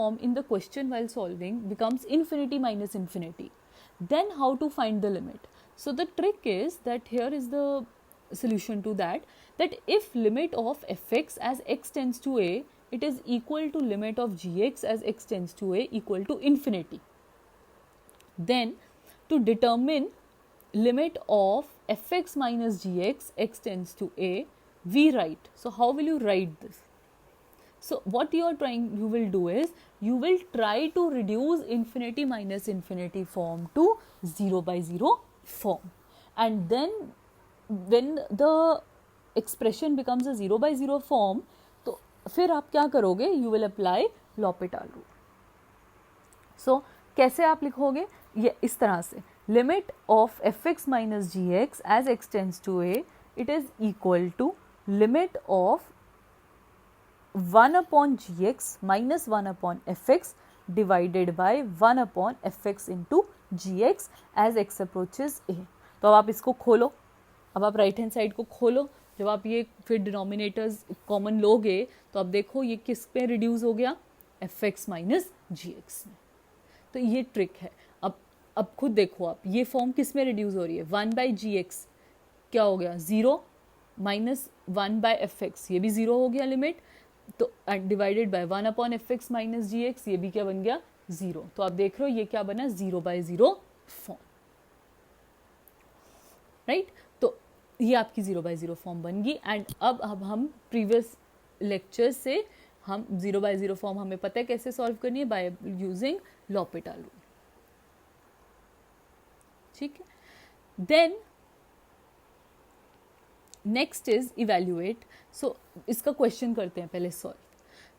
form in the question while solving becomes infinity minus infinity, then how to find the limit? So the trick is that here is the solution to that if limit of fx as x tends to a, it is equal to limit of gx as x tends to a equal to infinity, then to determine limit of fx minus gx x tends to a, we write. So how will you write this? So what you will do is you will try to reduce infinity minus infinity form to 0 by 0 form, and then when the expression becomes a 0 by 0 form, तो फिर आप क्या करोगे? You will apply L'Hopital rule. So कैसे आप लिखोगे? ये इस तरह से, limit of fx minus gx as x tends to a, it is equal to limit of 1 upon gx minus 1 upon fx divided by 1 upon fx into gx as x approaches a. तो अब आप इसको खोलो, अब आप right hand side को खोलो, जब आप ये फिर डिनोमिनेटर्स कॉमन लोगे तो अब देखो ये किस पे रिड्यूस हो गया? fx माइनस gx में. तो ये ट्रिक है. अब खुद देखो आप, ये फॉर्म किस में रिड्यूस हो रही है? 1 बाई जी एक्स क्या हो गया? 0 माइनस 1 बाई एफ एक्स, ये भी 0 हो गया लिमिट, तो divided by 1 upon f x minus g x, ये भी क्या बन गया? 0. तो आप देख रहे हो ये क्या बना? 0 बाई 0 फॉर्म, राइट. तो ये आपकी 0 बाई 0 फॉर्म बन गई. एंड अब हम प्रीवियस लेक्चर से हम 0 बाई 0 फॉर्म हमें पता है कैसे सॉल्व करनी है, बाय यूजिंग L'Hopital रूल. ठीक है. Then next is evaluate. So इसका क्वेश्चन करते हैं पहले solve.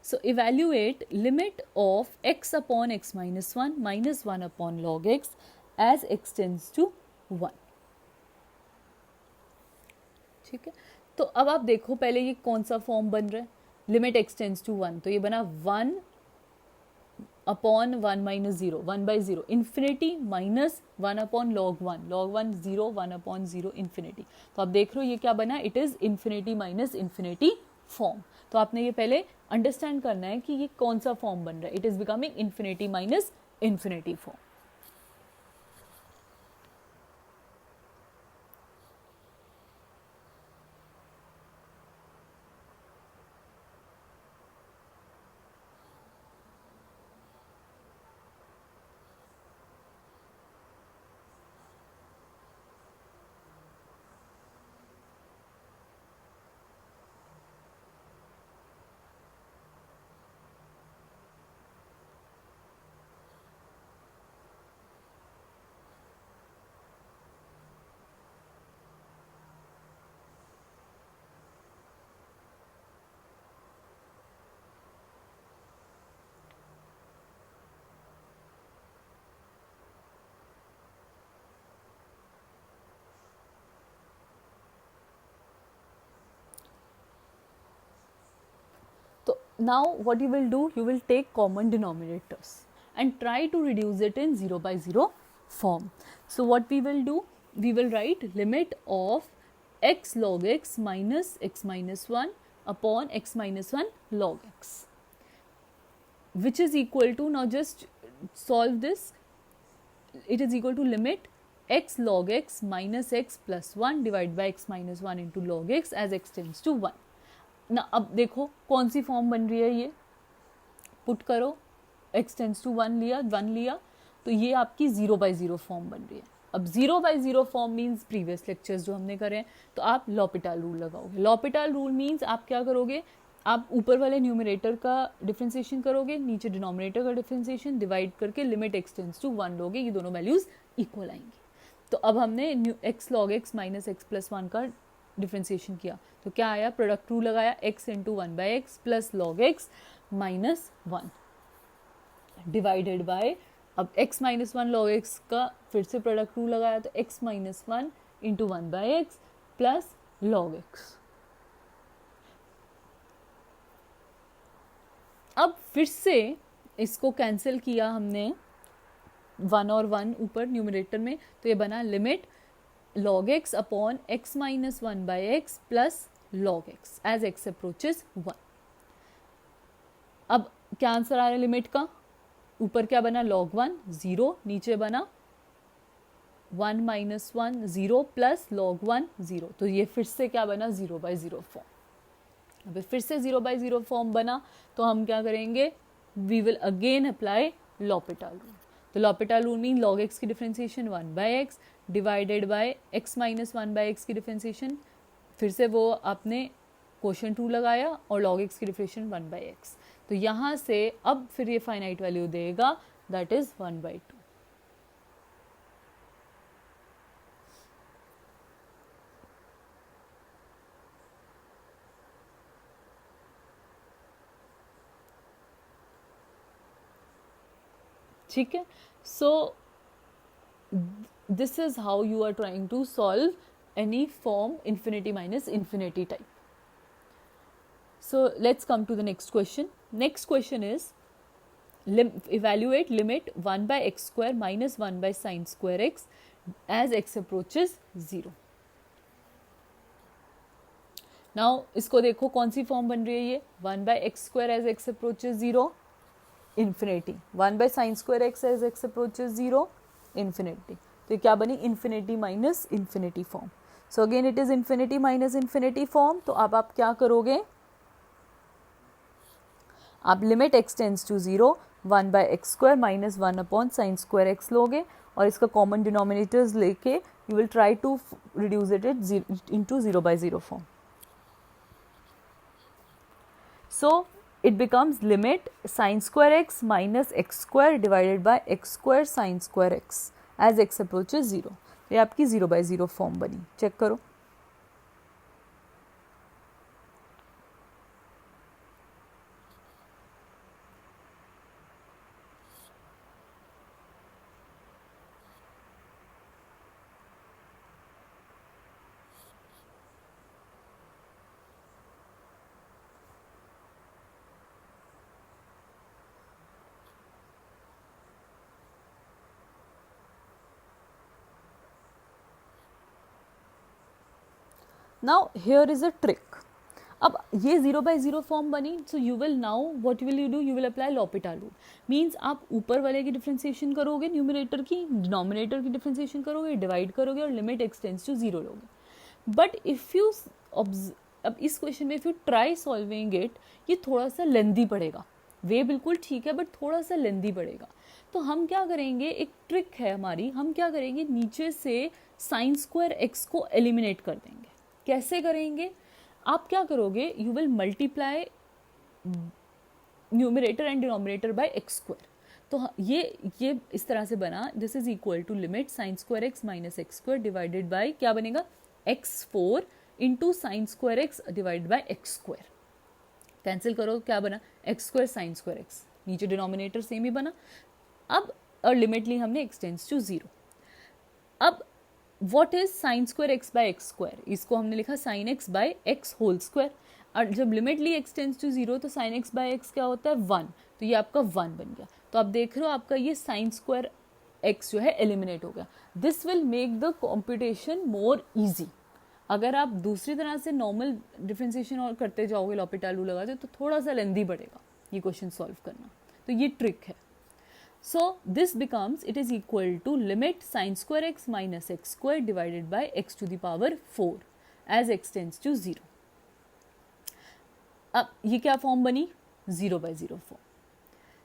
So evaluate limit of x upon x minus 1 minus 1 upon log x as x tends to 1. ठीक है. तो अब आप देखो पहले ये कौन सा फॉर्म बन रहा है? लिमिट x टेंड्स टू 1, तो ये बना 1 upon 1 minus 0, 1 by 0, infinity minus 1 upon log 1, log 1 0, 1 upon 0 infinity. तो आप देख रहे हो ये क्या बना? It is infinity minus infinity form. तो आपने ये पहले अंडरस्टैंड करना है कि ये कौन सा फॉर्म बन रहा है. It is becoming infinity minus infinity form. Now what you will do, you will take common denominators and try to reduce it in 0 by 0 form. So what we will do, we will write limit of x log x minus x minus 1 upon x minus 1 log x, which is equal to, now just solve this, it is equal to limit x log x minus x plus 1 divided by x minus 1 into log x as x tends to 1. ना अब देखो कौन सी form बन रही है, ये put करो, x टेंड्स टू 1 लिया, तो ये आपकी 0 बाई 0 फॉर्म बन रही है. अब 0 by 0 form means previous lectures जो हमने करे हैं, तो आप L'Hopital रूल लगाओगे. L'Hopital रूल मीन्स आप क्या करोगे? आप ऊपर वाले न्यूमरेटर का डिफ्रेंसिएशन करोगे, नीचे डिनोमिनेटर का डिफ्रेंसिएशन, डिवाइड करके लिमिट x टेंड्स टू 1 लोगे, ये दोनों वैल्यूज इक्वल आएंगी. तो अब हमने x log x minus x plus 1 का डिफ्रेंसिएशन किया, तो क्या आया? प्रोडक्ट रूल लगाया, x into 1 by x plus log x minus 1 divided by, अब x माइनस 1 लॉग एक्स का फिर से प्रोडक्ट रूल लगाया, तो x minus 1 into 1 by x plus log x. अब फिर से इसको कैंसिल किया हमने, 1 और 1 ऊपर न्यूमरेटर में, तो ये बना limit log x upon x minus 1 by x plus log x as x approaches 1. अब क्या आंसर आ रहा है लिमिट का? ऊपर क्या बना log 1 0, नीचे बना 1 माइनस 1 0 प्लस log 1 0। तो ये फिर से क्या बना 0/0 फॉर्म। अभी फिर से 0/0 फॉर्म बना तो हम क्या करेंगे, we will again apply L'Hopital rule. तो L'Hopital rule mean log x की differentiation 1/x divided by x minus 1/x की डिफ्रेंसिएशन, फिर से वो आपने क्वोशंट रूल लगाया और log x की डिफ्रेंसिएशन 1/x। तो यहाँ से अब फिर ये फाइनाइट वैल्यू देगा, दैट इज 1/2। ठीक है, so this is how you are trying to solve any form infinity minus infinity type. So let's come to the next question. Next question is evaluate limit 1/x square minus 1 by sine square x as x approaches 0. Now इसको देखो कौन सी form बन रही है, ये 1/x square as x approaches 0 infinity, 1 by sine square x as x approaches 0 infinity. तो क्या बनी infinity minus infinity form. So again it is infinity minus infinity form. तो अब आप क्या करोगे, आप limit x tends to 0 1/x square minus 1 upon sine square x लोगे और इसका कॉमन डिनोमिनेटर्स लेके you will try to reduce it into 0/0 form. So it becomes limit sin square x minus x square divided by x square sin square x as x approaches 0. ये आपकी 0/0 form बनी. Check करो. Now here is a trick. अब ये 0/0 form बनी, so you will now what will you do, you will apply L'Hopital rule. Means आप ऊपर वाले की डिफ्रेंसिएशन करोगे न्यूमरेटर की, डिनोमिनेटर की डिफ्रेंसिएशन करोगे, डिवाइड करोगे और लिमिट एक्स टेंड्स टू 0 लोगे. बट इफ़ यू अब इस क्वेश्चन में if you try solving it, ये थोड़ा सा लेंदी पड़ेगा. वे बिल्कुल ठीक है बट थोड़ा सा लेंदी पड़ेगा. तो हम क्या करेंगे, एक ट्रिक है हमारी, हम क्या करेंगे नीचे से साइन स्क्वायर एक्स को एलिमिनेट कर देंगे. कैसे करेंगे, आप क्या करोगे, you will multiply numerator and denominator by x square. तो ये इस तरह से बना, this is equal to limit sine square x minus x square divided by क्या बनेगा x4 into sine square x divided by x square. Cancel करो, क्या बना x square sine square x, नीचे डिनोमिनेटर सेम ही बना. अब और लिमिट ली हमने x टेंड्स टू 0. अब what is sine square x by x square, इसको हमने लिखा sine x by x whole square. और जब लिमिट ली x टेंड्स टू 0 तो साइन एक्स बाय एक्स क्या होता है 1, तो ये आपका 1 बन गया. तो आप देख रहे हो आपका ये साइन स्क्वायर एक्स जो है एलिमिनेट हो गया. This will make the competition more easy. अगर आप दूसरी तरह से नॉर्मल डिफ्रेंसिएशन और करते जाओगे, लॉपिटाल रूल लगाते तो थोड़ा सा लेंदी पड़ेगा ये क्वेश्चन सॉल्व करना. तो ये ट्रिक है. So this becomes, it is equal to limit sin square x minus x square divided by x to the power 4 as x tends to 0. अब ये क्या फॉर्म बनी 0/0 फॉर्म.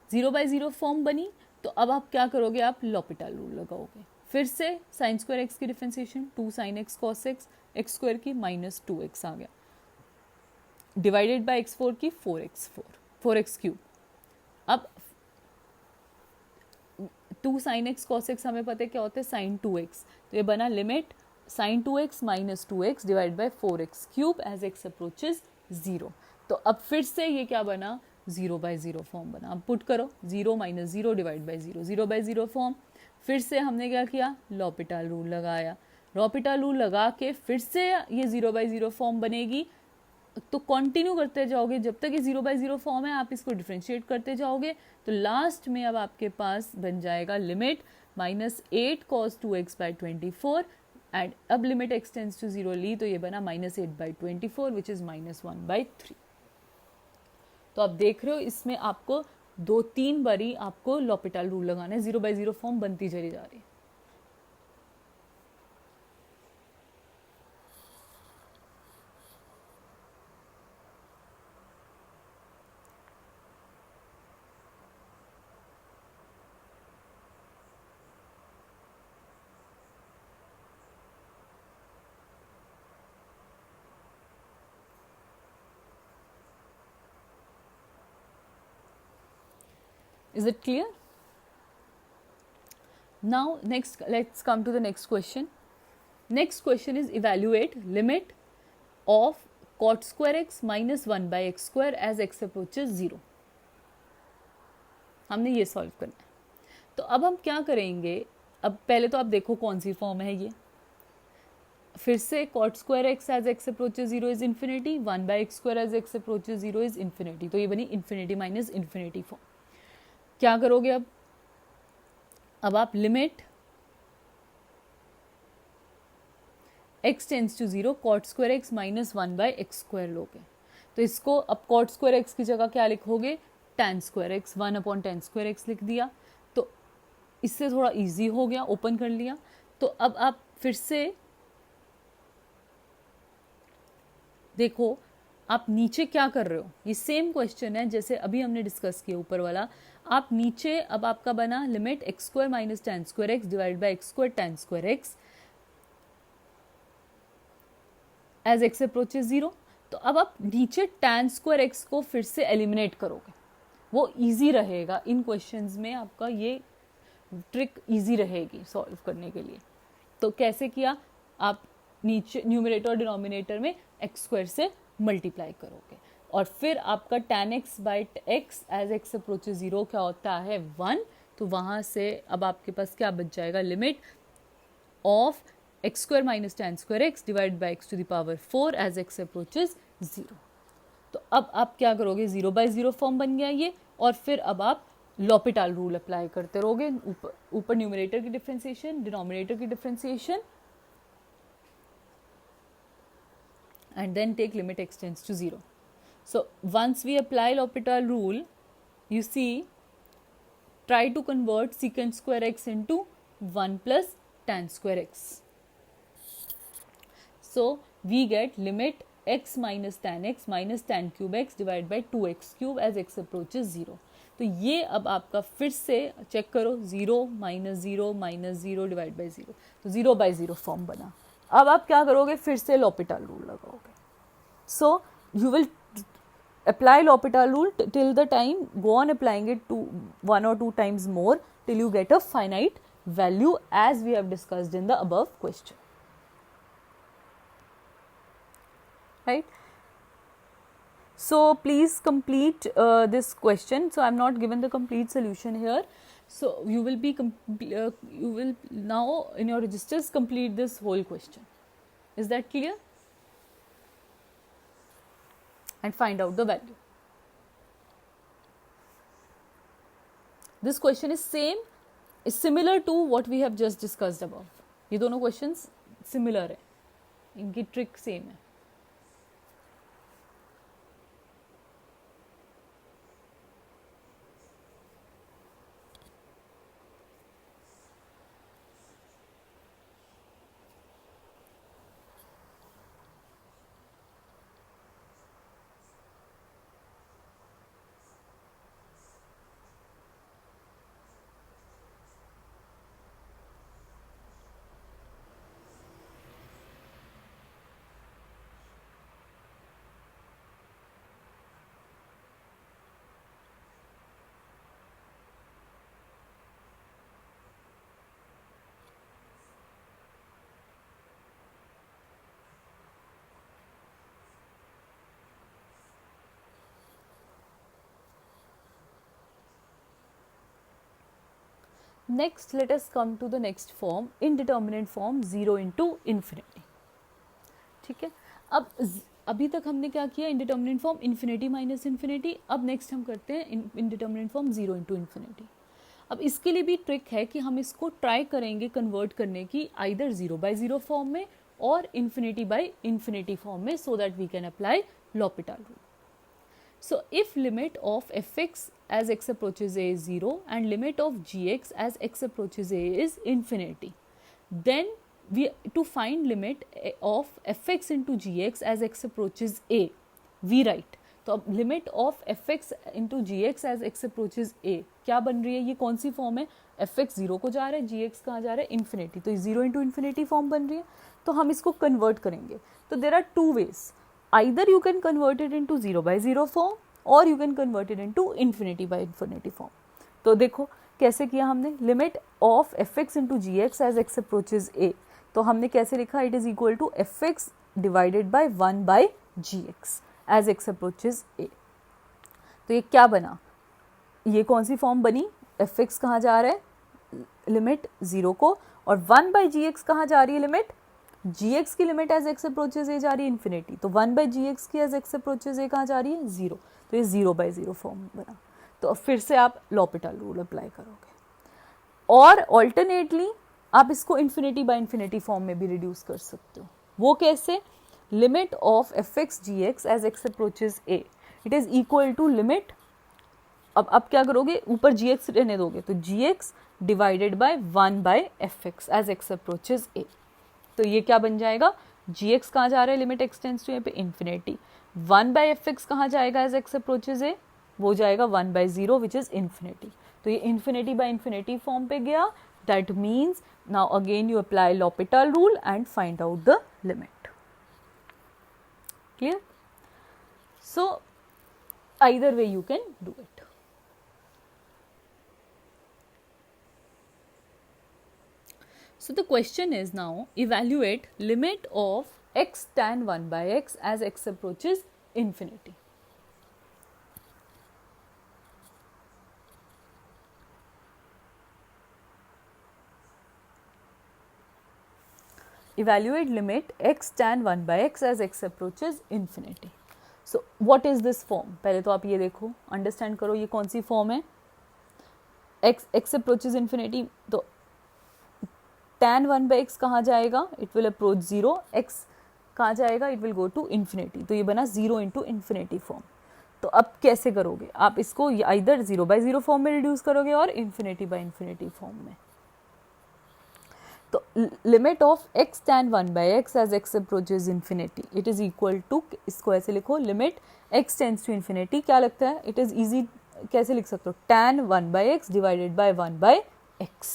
0/0 फॉर्म बनी तो अब आप क्या करोगे, आप लॉपिटाल रूल लगाओगे. फिर से साइन स्क्वायर एक्स की differentiation 2 sin x cos x x square की माइनस 2x आ गया डिवाइडेड बाय x4 की 4x क्यूब. अब 2 sin x cos x हमें पता है क्या होता है sin 2x. तो ये बना limit sin 2x minus 2x divide by 4x cube as x approaches 0. तो अब फिर से ये क्या बना 0/0 फॉर्म बना. अब पुट करो 0 माइनस 0 डिवाइड बाय 0, 0/0 फॉर्म. फिर से हमने क्या किया, लॉपिटाल रूल लगाया. लॉपिटाल रूल लगा के फिर से ये 0/0 फॉर्म बनेगी. तो कंटिन्यू करते जाओगे जब तक ये 0/0 फॉर्म है, आप इसको डिफ्रेंशिएट करते जाओगे. तो लास्ट में अब आपके पास बन जाएगा limit -8 cos 2x by 24 and अब लिमिट x टेंड्स टू 0 ली तो ये बना -8/24 विच इज -1/3. तो आप देख रहे हो इसमें आपको 2-3 बारी आपको लॉपिटल रूल लगाना है, 0/0 फॉर्म बनती चली जा रही है। Is it clear? Now next, let's come to the next question. Next question is evaluate limit of cot square x minus 1 by x square as x approaches 0. हमने ये सॉल्व करना है। तो अब हम क्या करेंगे, अब पहले तो आप देखो कौन सी फॉर्म है ये। फिर से cot square x as x approaches 0 is infinity, 1 by x square as x approaches 0 is infinity. तो ये बनी infinity minus infinity फॉर्म। क्या करोगे अब आप limit x tends to 0 cot square x minus 1 by x square लोगे। तो इसको अब cot square x की जगह क्या लिखोगे, tan square x, 1/tan square x लिख दिया। तो इससे थोड़ा इजी हो गया, ओपन कर लिया। तो अब आप फिर से देखो आप नीचे क्या कर रहे हो, ये सेम क्वेश्चन है जैसे अभी हमने डिस्कस किया ऊपर वाला। आप नीचे अब आपका बना limit x square minus tan square x divide by x square tan square x as x approaches 0। तो अब आप नीचे tan स्क्वायर x को फिर से एलिमिनेट करोगे, वो इजी रहेगा। इन क्वेश्चंस में आपका ये ट्रिक इजी रहेगी सॉल्व करने के लिए। तो कैसे किया, आप नीचे न्यूमरेटर और डिनोमिनेटर में x स्क्वायर से मल्टीप्लाई करोगे और फिर आपका tan x by x as x approaches 0 क्या होता है 1। तो वहाँ से अब आपके पास क्या बच जाएगा, limit of x square minus tan square x divide by x to the power 4 as x approaches 0। तो अब आप क्या करोगे, 0/0 फॉर्म बन गया ये। और फिर अब आप लॉपिटल रूल अप्लाई करते रहोगे, ऊपर न्यूमरेटर की डिफरेंशिएशन, डिनोमिनेटर की differentiation, and then take limit x tends to 0. So once we apply L'Hopital rule, you see, try to convert secant square x into 1 plus tan square x. So we get limit x minus tan cube x divided by 2x cube as x approaches 0. तो ये अब आपका फिर से check करो, 0 minus 0 minus 0 divide by 0, तो 0/0 form बना। अब आप क्या करोगे, फिर से लॉपिटल रूल लगाओगे। सो you will apply L'Hopital rule till the time, go on applying it 1 or 2 times more till you get a finite value as we have discussed in the above question, right? So please complete this question. So I am not given the complete solution here. So you will be you will now in your registers complete this whole question. Is that clear? And find out the value. This question is similar to what we have just discussed above. ये दोनों questions similar है, इनकी trick same है। Next, let us come to the next form, indeterminate form 0 into infinity. ठीक है, अब अभी तक हमने क्या किया, indeterminate form infinity minus infinity। अब नेक्स्ट हम करते हैं indeterminate form 0 into infinity। अब इसके लिए भी ट्रिक है कि हम इसको ट्राई करेंगे कन्वर्ट करने की आइदर 0/0 फॉर्म में और infinity by infinity फॉर्म में, so that we can apply L'Hopital rule. So if limit of fx as x approaches a is 0 and limit of gx as x approaches a is infinity, then we to find limit of fx into gx as x approaches a, we write, तो अब limit of F x into ji x as x approaches a क्या बन रही है, ये कौन सी form है, एफ एक्स जीरो को जा रहा है, जी एक्स कहाँ जा रहा है, इन्फिनिटी, तो ये जीरो इंटू इन्फिनिटी फॉर्म बन रही है. तो हम इसको कन्वर्ट करेंगे. तो there are two ways, either you can convert it into zero by zero form और you can convert it into infinity by infinity form. तो देखो कैसे किया हमने, limit of F x into ji x as x approaches A, तो हमने कैसे लिखा, it is equal to F X divided by 1 by G x as x approaches A. तो ये क्या बना, ये कौन सी फॉर्म बनी, एफ एक्स कहाँ जा रहा है लिमिट जीरो को, और 1 बाई जी एक्स कहाँ जा रही है लिमिट, जी एक्स की लिमिट एज एक्स अप्रोचेज ए जा रही है इन्फिनिटी, तो 1 बाई जी एक्स की एज एक्स अप्रोचेज ए कहाँ जा रही है जीरो, तो ये जीरो बाई जीरो फॉर्म बना. तो अब फिर से आप लॉपिटल रूल अप्लाई करोगे, और ऑल्टरनेटली आप इसको इन्फिनिटी बाई इन्फिनिटी फॉर्म में भी रिड्यूस कर सकते हो. वो कैसे, limit of F X G x as x approaches A, it is equal to limit, अब क्या करोगे, ऊपर जी एक्स रहने दोगे, तो G X divided by 1 by F X as x approaches A. तो ये क्या बन जाएगा, जी एक्स कहाँ जा रहा है, लिमिट एक्स टेंड्स टू ए पे इन्फिनिटी, 1 बाय एफ एक्स कहाँ जाएगा एज एक्स अप्रोचेज ए, वो जाएगा 1 by zero which is infinity. तो ये इन्फिनिटी बाय इन्फिनिटी फॉर्म पे गया. That means now again you apply L'Hopital rule and find out the limit. Clear? So either way you can do it. So the question is now, evaluate limit of x tan 1 by x as x approaches infinity. Evaluate limit x tan 1 by x as x approaches infinity. So what is this form? पहले तो आप ये देखो, understand करो ये कौन सी form है, x approaches infinity, तो tan 1 by x कहाँ जाएगा, it will approach 0, x कहाँ जाएगा, it will go to infinity, तो ये बना 0 into infinity फॉर्म. तो अब कैसे करोगे, आप इसको इधर 0 by 0 फॉर्म में रिड्यूस करोगे और इन्फिनिटी बाई इन्फिनिटी फॉर्म में. तो limit of x tan 1 by x as x approaches infinity, it is equal to, इसको ऐसे लिखो, limit x tends to infinity, क्या लगता है, इट इज इजी, कैसे लिख सकते हो, tan 1 by x divided by 1 by x.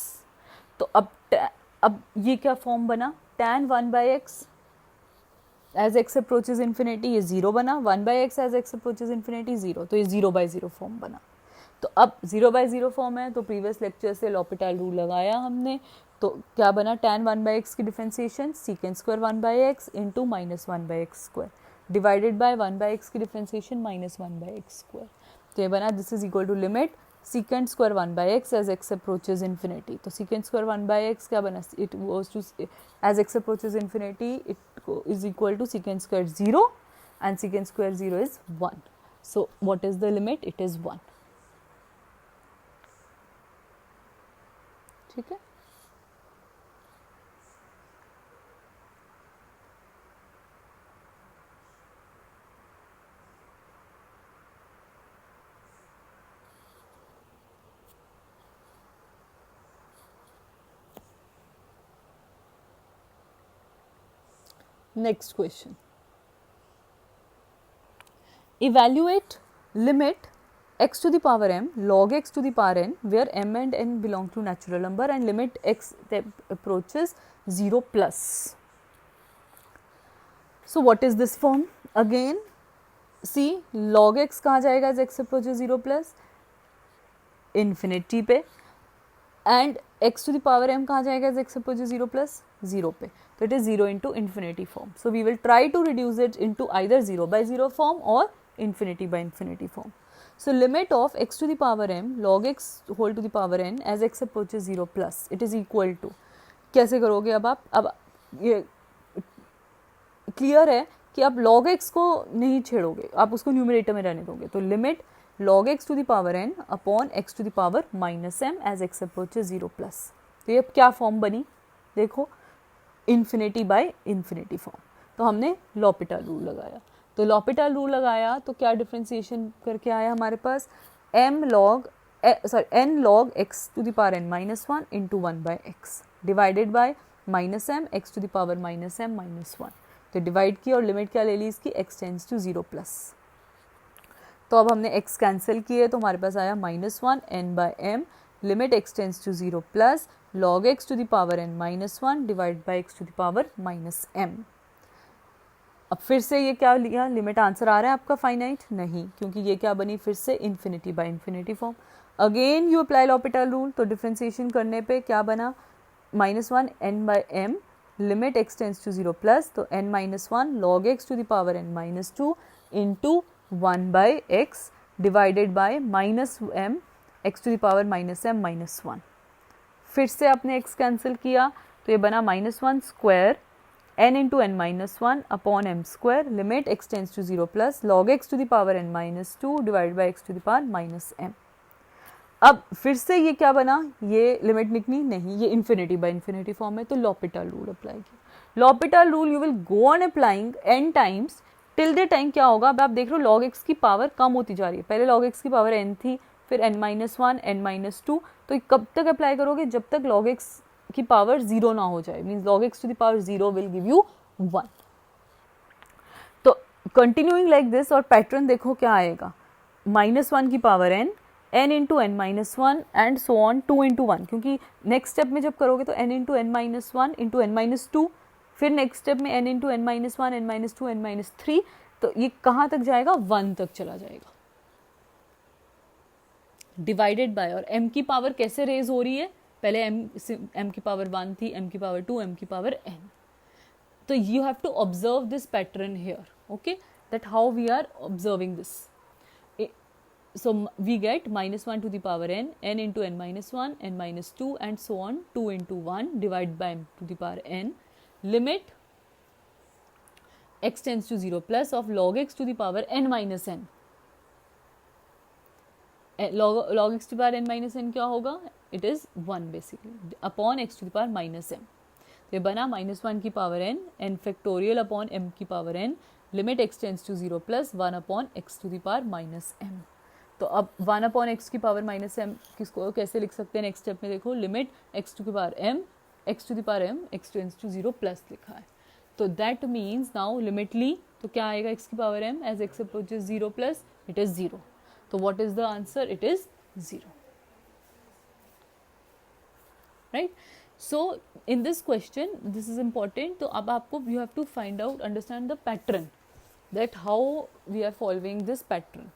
तो अब ये क्या फॉर्म बना, tan 1 by x as x approaches infinity, ये जीरो बना, 1 by x as x approaches infinity zero, तो ये 0 by 0 फॉर्म बना. तो अब 0 by 0 फॉर्म है, तो प्रीवियस लेक्चर से लॉपिटल रूल लगाया हमने, तो क्या बना, tan 1 by x की differentiation secant square 1 by x into minus 1 by x square divided by 1 by x की differentiation minus 1 by x square. तो ये बना, this is equal to limit secant square 1 by x as x approaches infinity. तो secant square 1 by x क्या बना, it goes to as x approaches infinity, it is equal to secant square 0 and secant square 0 is 1. So what is the limit, it is 1. ठीक है. Next question. Evaluate limit x to the power m log x to the power n where m and n belong to natural number and limit x approaches 0 plus. So what is this form? Again see, log x कहाँ जाएगा as x approaches 0 plus, infinity पे, and x to the power m कहाँ जाएगा as x approaches 0 plus, 0 पे. So it is 0 into infinity form. So we will try to reduce it into either 0 by 0 form or infinity by infinity form. So limit of x to the power m log x whole to the power n as x approaches 0 plus, it is equal to, कैसे करोगे अब आप, अब ये clear है कि आप log x को नहीं छेड़ोगे, आप उसको न्यूमरेटर में रहने दोगे. तो limit log x to the power n upon x to the power minus m as x approaches 0 plus. तो ये अब क्या फॉर्म बनी, देखो, इन्फिनिटी बाय इन्फिनिटी फॉर्म. तो हमने लॉपिटल रूल लगाया. तो लॉपिटल रूल लगाया तो क्या डिफ्रेंसिएशन करके आया हमारे पास, n log x to the power n minus 1 into 1 by x divided by minus m x to the power minus m minus 1. तो डिवाइड की और लिमिट क्या ले ली इसकी, x टेंड्स टू 0 प्लस. तो अब हमने x कैंसिल किए तो हमारे पास आया minus 1 n by m limit x tends to 0 plus log x to the power n minus 1 divide by x to the power minus m. अब फिर से ये क्या लिया, लिमिट आंसर आ रहा है आपका फाइनाइट नहीं, क्योंकि ये क्या बनी फिर से infinity by infinity form. Again you apply L'Hopital rule, तो डिफ्रेंसिएशन करने पे क्या बना, minus 1 n by m limit x tends to 0 plus, तो n minus 1 log x to the power n minus 2 into 1 by x divided by minus m x to the power minus m minus 1. फिर से आपने x cancel किया तो ये बना minus 1 square n into n minus 1 upon m square limit x tends to 0 plus log x to the power n minus 2 divide by x to the power minus m. अब फिर से ये क्या बना, ये लिमिट निकली नहीं, ये इन्फिनिटी बाय इन्फिनिटी फॉर्म है, तो लॉपिटल रूल अप्लाई किया. L'Hôpital rule you will go on applying n times till the time क्या होगा, अब आप देख रहे हो log x की पावर कम होती जा रही है. पहले log x की पावर n थी, फिर n माइनस 1 n माइनस 2, तो कब तक अप्लाई करोगे, जब तक log x की पावर 0 ना हो जाए, means log x to the power 0 will give you 1. तो कंटिन्यूइंग लाइक दिस, और पैटर्न देखो क्या आएगा, माइनस 1 की power n into n minus 1 and so on 2 into 1, क्योंकि नेक्स्ट स्टेप में जब करोगे तो n into n minus 1 into n minus 2, फिर नेक्स्ट स्टेप में n into n minus 1 n minus 2 n minus 3, तो ये कहाँ तक जाएगा, 1 तक चला जाएगा डिवाइडेड बाय. और m की पावर कैसे रेज हो रही है, पहले m की पावर 1 थी, m की पावर 2, m की पावर n. तो you have to observe this pattern here, okay, that how we are observing this. So we get minus 1 to the power n into n minus 1, n minus 2 and so on 2 into 1 divided by m to the power n limit x tends to 0 plus of log x to the power n minus n. log x to the power n minus n क्या होगा, it is 1 basically upon x to the power minus m. तो ये बना minus 1 की power n factorial upon m की power n limit x tends to 0 plus 1 upon x to the power minus m. तो अब 1 upon x की power minus m किसको कैसे लिख सकते हैं, नेक्स्ट स्टेप में देखो, लिमिट x टू की power m x to the power m x tends to 0 plus लिखा है. तो दैट मीन्स नाउ लिमिट ली तो क्या आएगा, x की power m as x approaches 0 plus it is 0. तो what is the answer, it is 0, right. So in this question this is important. तो अब आपको you have to find out, understand the pattern, that how we are following this pattern.